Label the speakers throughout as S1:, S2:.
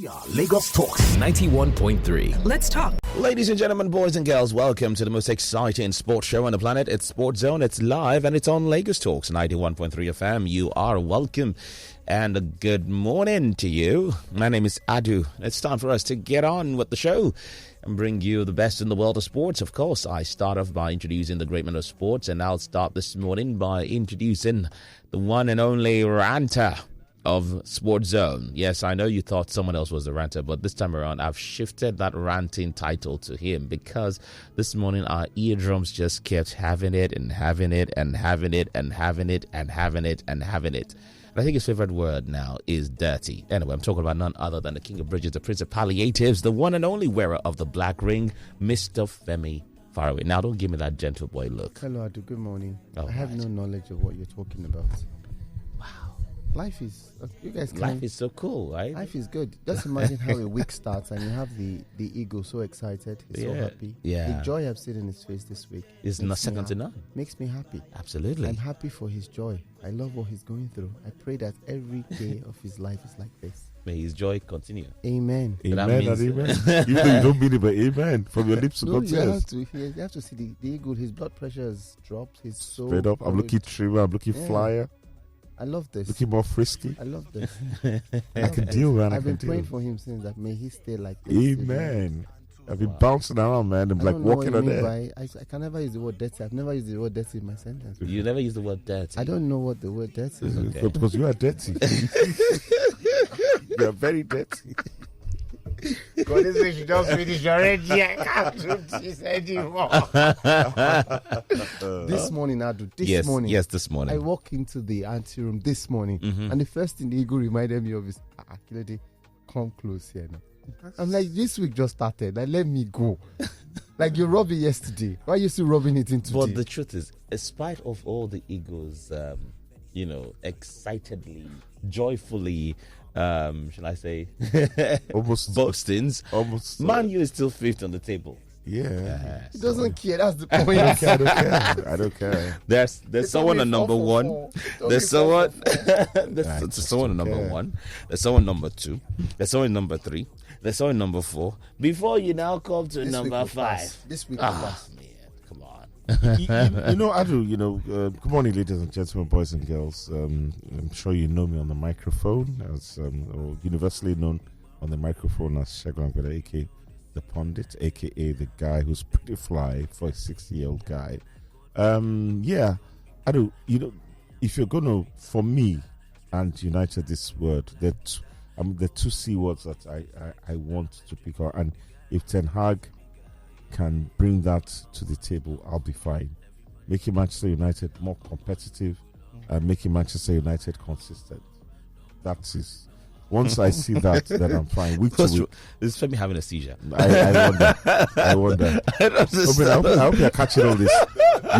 S1: We are Lagos Talks 91.3.
S2: Let's talk.
S3: Ladies and gentlemen, boys and girls, welcome to the most exciting sports show on the planet. It's Sports Zone, it's live, and it's on Lagos Talks 91.3 FM. You are welcome, and good morning to you. My name is Adu. It's time for us to get on with the show and bring you the best in the world of sports. Of course, I start off by introducing the great men of sports, and I'll start this morning by introducing the one and only ranter of Sports Zone. Yes, I know you thought someone else was the ranter, but this time around I've shifted that ranting title to him because this morning our eardrums just kept having it and having it and having it and having it and having it and having it. And I think his favorite word now is dirty. Anyway, I'm talking about none other than the king of bridges, the prince of palliatives, the one and only wearer of the black ring, Mr. Femi Faraway. Now, don't give me that gentle boy look.
S4: Hello, Adu. Good morning.
S3: Oh,
S4: I have no knowledge of what you're talking about.
S3: Wow.
S4: Life is, you guys can.
S3: Life is so cool, right?
S4: Life is good. Just imagine how a week starts and you have the ego so excited, he's so happy.
S3: Yeah.
S4: The joy I've seen in his face this week
S3: It's not second to none.
S4: makes me happy.
S3: Absolutely.
S4: I'm happy for his joy. I love what he's going through. I pray that every day of his life is like this.
S3: May his joy continue.
S4: Amen.
S3: That
S5: Amen
S3: means-
S5: and amen. Even though you don't mean it, but amen. From your lips to
S4: No,
S5: God's
S4: you have
S5: ears.
S4: to, you have to see the ego. His blood pressure has dropped. He's so
S5: Straight up. I'm looking trimmer. I'm looking
S4: Yeah.
S5: flyer.
S4: I love this.
S5: Looking more frisky.
S4: I love this.
S5: I can deal, man.
S4: I've been
S5: deal.
S4: praying for him since that may he stay like this.
S5: Amen. I've been bouncing around, man. I'm
S4: I
S5: like
S4: don't know
S5: walking
S4: what
S5: on
S4: you mean
S5: air.
S4: by, I can never use the word dirty. I've never used the word dirty in my sentence.
S3: You never use the word dirty.
S4: I don't know what the word dirty is.
S3: Okay.
S5: Because you are dirty. You are very dirty.
S4: God, this way she just finished already. I can't do this anymore. This morning, Adu, this morning.
S3: Yes, this morning.
S4: I walk into the ante room this morning,
S3: Mhm.
S4: and the first thing the ego reminded me of is, Kilode, come close here now. I'm like, this week just started. Like, let me go. Like, you robbed it yesterday. Why are you still rubbing it into
S3: But
S4: today?
S3: the truth is, in spite of all the egos, excitedly, joyfully, shall I say,
S5: Almost.
S3: boastings,
S5: Almost.
S3: Man U is still fifth on the table.
S5: Yeah.
S4: He doesn't care. That's the
S5: I
S4: point.
S5: don't care. I don't care.
S3: There's someone on number one. There's someone.
S5: Right,
S3: There's someone on number
S5: okay.
S3: 1. There's someone number 2. There's someone number 3. There's someone number 4. Before you now come to number 5.
S4: This week will
S3: Ah,
S4: pass.
S3: man, come on.
S5: You know, Adu, good morning, ladies and gentlemen, boys and girls. I'm sure you know me on the microphone, as or universally known on the microphone as Shegun Gwede, aka the pundit, aka the guy who's pretty fly for a 60-year-old guy. Yeah, Adu, if you're gonna, for me and United, this word, the two C words that I want to pick out, and if Ten Hag can bring that to the table, I'll be fine. Making Manchester United more competitive and making Manchester United consistent. That is, once I see that, then I'm fine. Week to week,
S3: This is Femi having a seizure.
S5: I wonder.
S3: I don't understand.
S5: I hope you're catching all this.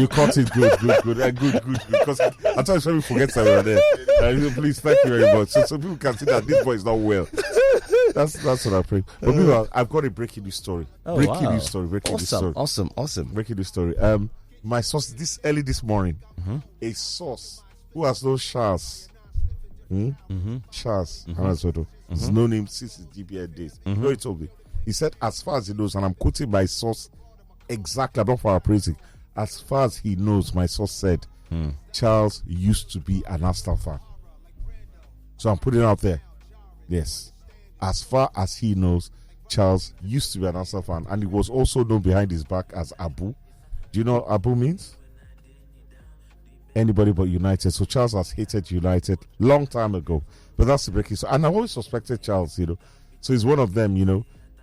S5: You caught it good. Because I thought Femi forgets that we were there. Please, thank you very much. So people can see that this boy is not well. That's what I pray. But meanwhile, I've got a breaking news story. Breaking news story.
S3: Awesome.
S5: Breaking news story. My source this morning, a source who has no Charles. Charles Hanazodo. He's known him since his GBN days. You know what he told me? He said, as far as he knows, and I'm quoting my source exactly, I'm not paraphrasing. As far as he knows, my source said, Charles used to be an Arsenal fan. So I'm putting it out there. Yes. As far as he knows, Charles used to be an Arsenal fan, and he was also known behind his back as Abu. Do you know what Abu means? Anybody but United. So Charles has hated United long time ago, but that's the breaking. And I've always suspected Charles, so he's one of them,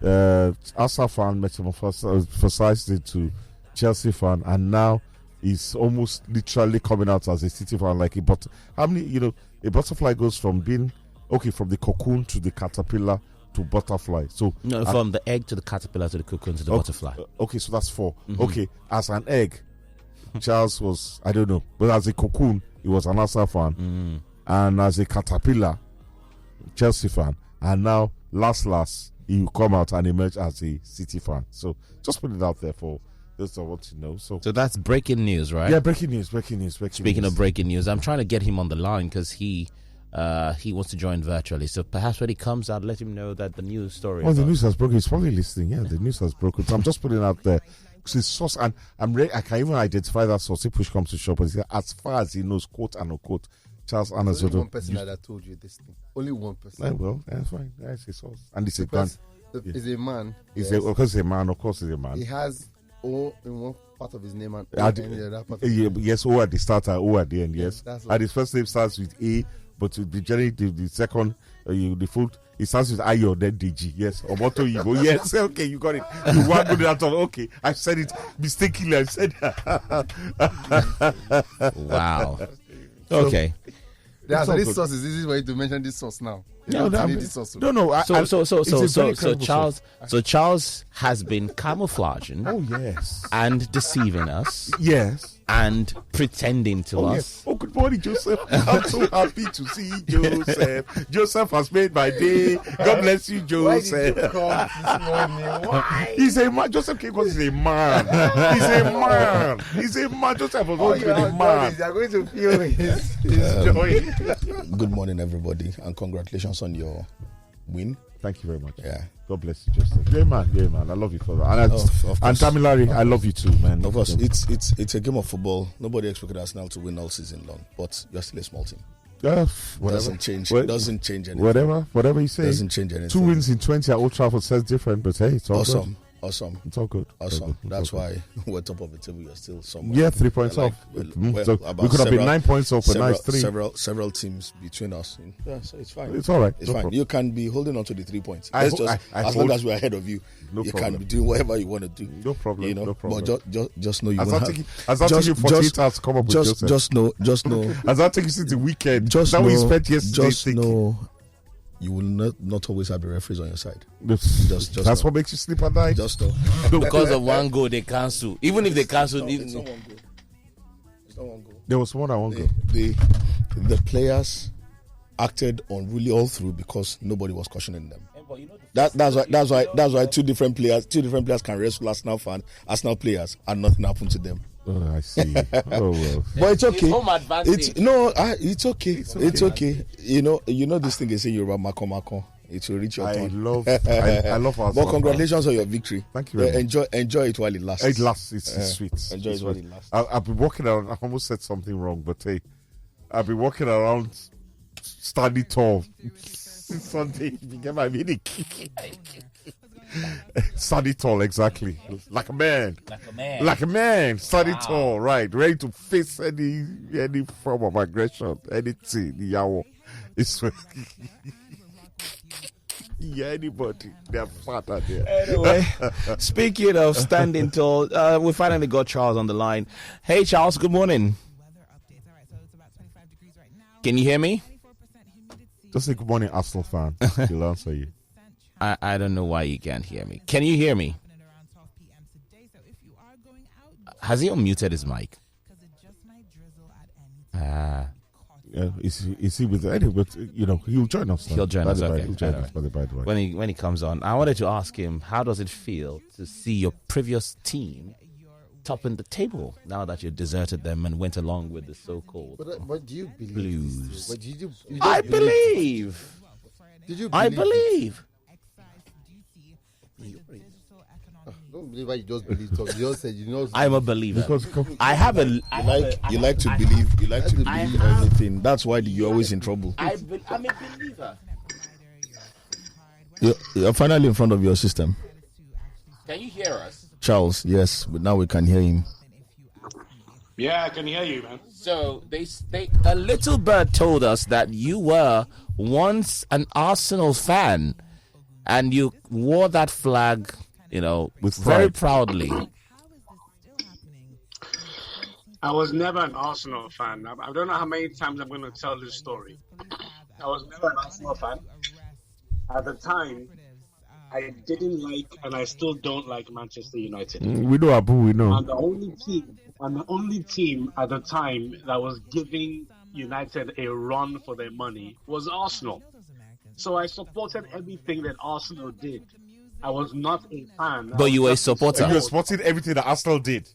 S5: Arsenal fan, metamorphosized into Chelsea fan, and now he's almost literally coming out as a City fan. Like, but how many, a butterfly goes from being from the cocoon to the caterpillar to butterfly. So
S3: from the egg to the caterpillar to the cocoon to the butterfly.
S5: Okay, so that's 4. Okay, as an egg, Charles was, I don't know, but as a cocoon, he was an Arsenal fan, and as a caterpillar, Chelsea fan, and now last he will come out and emerge as a City fan. So just put it out there for those that want to know. So
S3: that's breaking news, right?
S5: Yeah, breaking news.
S3: Speaking of breaking news, I'm trying to get him on the line because he he wants to join virtually. So perhaps when he comes out, let him know that the news story.
S5: Oh, the news has broken. He's probably listening. Yeah, the news has broken. So I'm just putting it out there. Because his source, and I can even identify that source if push comes to shove. But he said, as far as he knows, quote and unquote, Charles
S4: There's only
S5: Anazodo.
S4: one person that told you this thing. Only one person.
S5: Well, that's fine. That's his source. And it's a man.
S4: Because he's a man.
S5: He's
S4: yes.
S5: of course, he's a man. Of course, he's a man.
S4: He has O in one part of his name and O
S5: At-
S4: in the other part of his name.
S5: Yes, O at the start and O at the end. Yes,
S4: that's
S5: and his first name starts with A, but the second, the full, it starts with Ayo, then DG. Yes, Omoto Yibo. Yes, okay, you got it. You want good at all. Okay, I said it mistakenly. I said.
S3: Wow. Okay.
S4: Yeah, so
S5: all
S4: this
S5: good.
S4: source is easy for you to mention this source now. You
S5: No,
S4: don't need this source.
S5: no.
S3: So Charles has been camouflaging
S5: Oh yes,
S3: and deceiving us
S5: yes.
S3: and pretending to
S5: Oh,
S3: us.
S5: yes. Oh, good morning, Joseph. I'm so happy to see Joseph. Joseph has made my day. God bless you,
S4: Why did you
S5: Joseph.
S4: come this morning? Why?
S5: He's a man. Joseph came because he's a man. He's a man. He's a man. Joseph was always
S4: You
S5: a
S4: are
S5: man.
S4: going to feel his
S5: Joy.
S2: Good morning, everybody, and congratulations on your win.
S5: Thank you very much.
S2: Yeah,
S5: God bless you, Joseph. Yeah, man. I love you for that. And,
S2: Of course.
S5: and Tamilari, I love you too, man.
S2: of course, it's a game of football. Nobody expected Arsenal to win all season long, but you're still a small team.
S5: Whatever.
S2: Doesn't change.
S5: What-
S2: Doesn't change anything.
S5: Whatever you say.
S2: Doesn't change anything.
S5: 2 wins in 20 at Old Trafford says different, but hey, it's all good.
S2: Awesome.
S5: It's all good. It's all
S2: Awesome.
S5: good.
S2: That's
S5: It's all
S2: why we're top of the table. You're still somewhere.
S5: Yeah, 3 points
S2: Like,
S5: off.
S2: well,
S5: So
S2: about
S5: we could have been
S2: several-
S5: 9 points off, but now it's 3.
S2: Several teams between us. Yeah, so it's fine.
S5: It's all right.
S2: It's
S5: No
S2: fine.
S5: problem.
S2: You can be holding on to the 3 points.
S5: I
S2: Let's
S5: ho-
S2: just,
S5: I
S2: as
S5: hold-
S2: long as we're ahead of you,
S5: No
S2: you
S5: problem.
S2: can be doing whatever you want to do.
S5: No problem.
S2: You know,
S5: No problem.
S2: but just know you
S5: Has
S2: won't
S5: that
S2: have.
S5: taken 48 hours to come up with Joseph?
S2: Just know.
S5: Has that taken since the weekend?
S2: Just
S5: that
S2: know.
S5: we spent yesterday
S2: Just
S5: thinking.
S2: know. You will not always have the referees on your side.
S5: That's
S2: know.
S5: what makes you sleep at night.
S2: Just know.
S3: Because of one goal, they cancel. Even if they cancel,
S2: It's not one goal. It's not one goal.
S5: There was more than one goal.
S2: The players acted unruly all through because nobody was cautioning them. That's why two different players can wrestle Arsenal players, and nothing happened to them.
S5: Oh, I see. Oh well.
S2: But it's okay.
S3: home advantage.
S2: It's okay. It's okay. You know this thing they say Yoruba mako. It will reach your
S5: I
S2: turn.
S5: love our
S2: But congratulations on your victory.
S5: Thank you very much.
S2: Enjoy it while it lasts.
S5: It lasts. It's sweet.
S2: Enjoy
S5: It's
S2: it while
S5: sweet.
S2: it lasts.
S5: I've been walking around. I almost said something wrong, but hey, I've been walking around standing tall since Sunday. You get my meaning? Standing tall, exactly. Like a man. Standing tall, right. Ready to face any form of aggression, anything. Yawo. It's yeah, anybody. They're fat out there.
S3: Anyway, speaking of standing tall, we finally got Charles on the line. Hey, Charles, good morning. Can you hear me?
S5: Just say good morning, Arsenal fan. He'll answer you.
S3: I don't know why you can't hear me. Can you hear me? Has he unmuted his mic?
S5: Is he with anyway? But he'll join us.
S3: He'll join us. Okay.
S5: He'll join us. By the way.
S3: When he comes on, I wanted to ask him, how does it feel to see your previous team topping the table now that you deserted them and went along with the so-called
S4: But do you believe
S3: Blues?
S4: this? But you
S3: I believe.
S4: Did you
S3: I
S4: believe
S3: believe.
S4: Don't believe why you just believe talk. You just said
S3: I'm a believer.
S5: Because
S3: I have a.
S2: You like to believe. You like to believe everything. That's why you're always in trouble.
S3: I'm a believer.
S2: You're finally in front of your system,
S3: Can you hear us?
S2: Charles. Yes, but now we can hear him.
S6: Yeah, I can hear you, man.
S3: So a little bird told us that you were once an Arsenal fan, and you wore that flag,
S5: With
S3: very
S5: pride.
S3: proudly.
S6: I was never an Arsenal fan. I don't know how many times I'm going to tell this story. I was never an Arsenal fan. At the time, I didn't like, and I still don't like Manchester United.
S5: We know Abu. We know.
S6: And the only team at the time that was giving United a run for their money was Arsenal. So I supported everything that Arsenal did. I was not a fan.
S3: But you were a supporter.
S5: You were supporting everything that Arsenal did.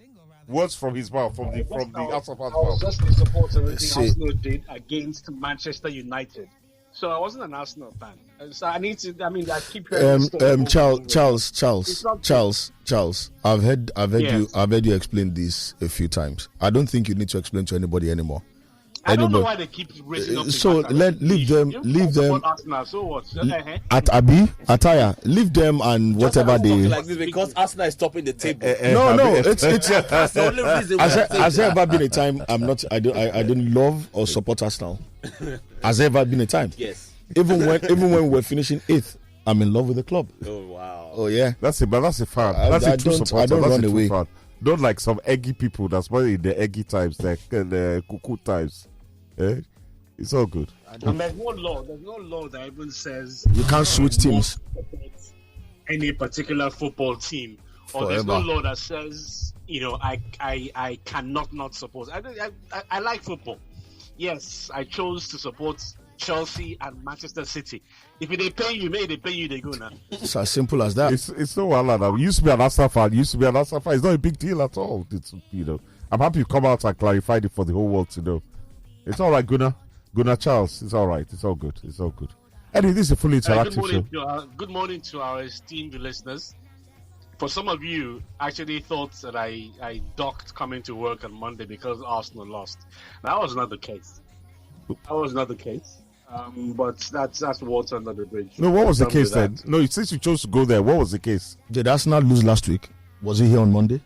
S5: words from his mouth, from the House of
S6: I was
S5: mouth.
S6: just a supporter of
S2: See.
S6: everything Arsenal did against Manchester United. So I wasn't an Arsenal fan. So I need to. I mean, I keep hearing this story over and over.
S2: Charles. I've heard
S6: Yes.
S2: you explain this a few times. I don't think you need to explain to anybody anymore.
S6: I don't know why they keep raising up.
S2: So leave them.
S6: Arsenal. So what?
S2: At Attire, leave them and whatever they.
S3: Like this because Arsenal is topping the table.
S2: No, it's.
S3: That's the only reason.
S2: Has there ever been a time I didn't love or support Arsenal? Has there ever been a time?
S3: Yes.
S2: Even when we're finishing 8th, I'm in love with the club.
S3: Oh wow.
S2: Oh yeah.
S5: That's a fan.
S2: I
S5: That's a true
S2: don't-
S5: supporter.
S2: I don't
S5: That's
S2: run
S5: a true
S2: away.
S5: fan. Don't like some eggy people. That's why in the eggy times, the cuckoo times. It's all good.
S6: And there's no law that even says
S2: You can't switch teams.
S6: any particular football team, or there's no
S2: Forever.
S6: law that says I cannot not support. I like football. Yes, I chose to support Chelsea and Manchester City. If they pay you, they pay you. They go now.
S2: It's as simple as that.
S5: It's no wild now. Used to be an Arsenal fan. It's not a big deal at all. It's I'm happy you come out and clarified it for the whole world to know. It's all right, Gunnar Charles. It's all right. It's all good. It's all good. Anyway, this is a fully interactive show.
S6: Good morning to our esteemed listeners. For some of you, actually thought that I docked coming to work on Monday because Arsenal lost. That was not the case. But that's water under the bridge.
S5: No, what was the
S6: Done with
S5: case then?
S6: that.
S5: No, since you chose to go there, what was the case?
S2: Did Arsenal lose last week? Was he here on Monday?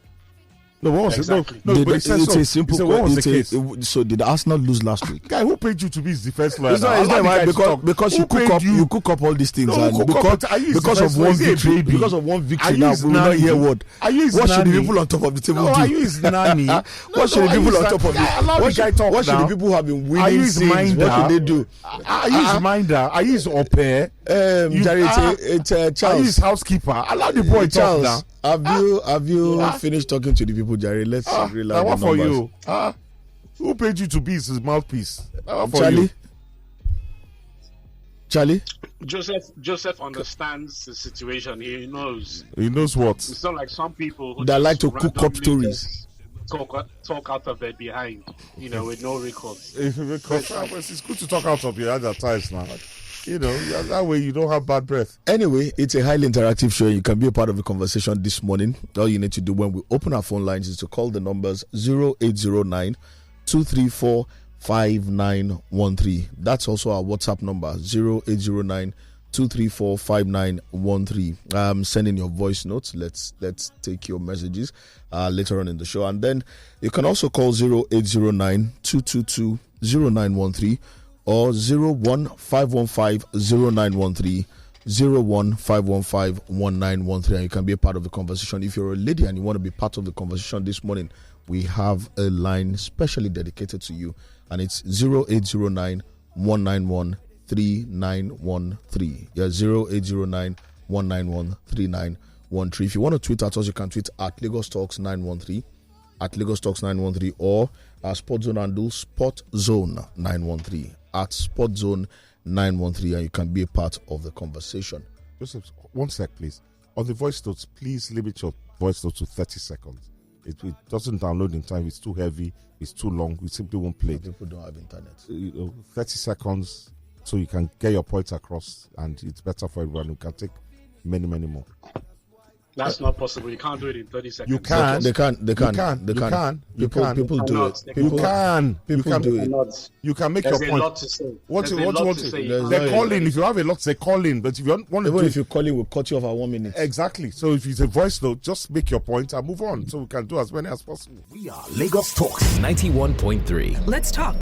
S5: No, what was
S6: Exactly.
S5: it? No, but he said
S2: It's
S5: so.
S2: a simple
S5: He said, what was the
S2: question.
S5: case?
S2: So did Arsenal lose last week?
S5: Guy, who paid you to be his defense lawyer?
S2: It's
S5: now?
S2: not
S5: Allow the
S2: right
S5: guy to talk.
S2: because
S5: Who
S2: you cook
S5: paid
S2: up you cook up all these things
S5: No,
S2: and
S5: who cook up? Are you his
S2: because
S5: defense
S2: of one
S5: lawyer? Is he a
S2: victory
S5: baby?
S2: because of one
S5: Are
S2: victory
S5: you
S2: now
S5: his
S2: we will not
S5: nanny?
S2: hear what.
S5: Are you his
S2: What should the
S5: nanny?
S2: people on top of the table
S5: No,
S2: do?
S5: are you his nanny?
S2: What should the people on top of
S5: Allow the guy talk
S2: what should
S5: now.
S2: the people who have been
S5: Are you
S2: winning
S5: his
S2: things?
S5: minder?
S2: What should they do?
S5: Are you his minder? Are you his au pair?
S2: Jerry, it's
S5: Are you
S2: Charles.
S5: his housekeeper? Allow the boy talk now.
S2: Charles, have you finished talking to the people, Jerry? Let's realize
S5: Now
S2: the
S5: what for
S2: numbers.
S5: you? Who paid you to be his mouthpiece? Now what for
S2: Charlie?
S5: you?
S6: Joseph understands the situation. He knows.
S5: He knows what.
S6: It's not like some people who
S2: That
S6: just
S2: like to cook up
S6: randomly
S2: stories.
S6: just Talk out of their behind, with no recourse.
S5: It's good to talk out of your other times now. That way you don't have bad breath.
S2: Anyway, it's a highly interactive show. You can be a part of the conversation this morning. All you need to do when we open our phone lines is to call the numbers 0809 234 5913. That's also our WhatsApp number 0809 234 5913. Send in your voice notes. Let's take your messages later on in the show. And then you can also call 0809 222 0913 or 01515 0913 01515 1913, and you can be a part of the conversation. If you're a lady and you want to be part of the conversation this morning, we have a line specially dedicated to you, and it's 0809 191 3913. Yeah, 0809 191 3913. If you want to tweet at us, you can tweet at Lagos Talks 913, at Lagos Talks 913, or Sport Zone handle Sport Zone 913, at Sport Zone 913, and you can be a part of the conversation.
S5: Joseph, one sec, please. On the voice notes, please limit your voice notes to 30 seconds. It doesn't download in time. It's too heavy. It's too long. We simply won't play it.
S2: People don't have internet.
S5: 30 seconds so you can get your points across, and it's better for everyone. You can take many, many more.
S6: That's not possible. You can't do it in 30 seconds.
S5: You can.
S2: They can.
S5: You can.
S2: People do it.
S5: You can.
S2: People do it.
S5: You can make
S6: There's
S5: your
S6: a
S5: point.
S6: lot to say.
S5: What you
S6: There's a
S5: want
S6: lot
S5: to
S6: to
S5: say?
S6: say.
S5: They're calling. If you have a lot, they call in. But if you want to
S2: Even
S5: do
S2: if you call it, we'll cut you off at 1 minute.
S5: exactly. So if it's a voice note, just make your point and move on, so we can do as many as possible.
S1: We are Lagos Talks 91.3.
S7: Let's talk.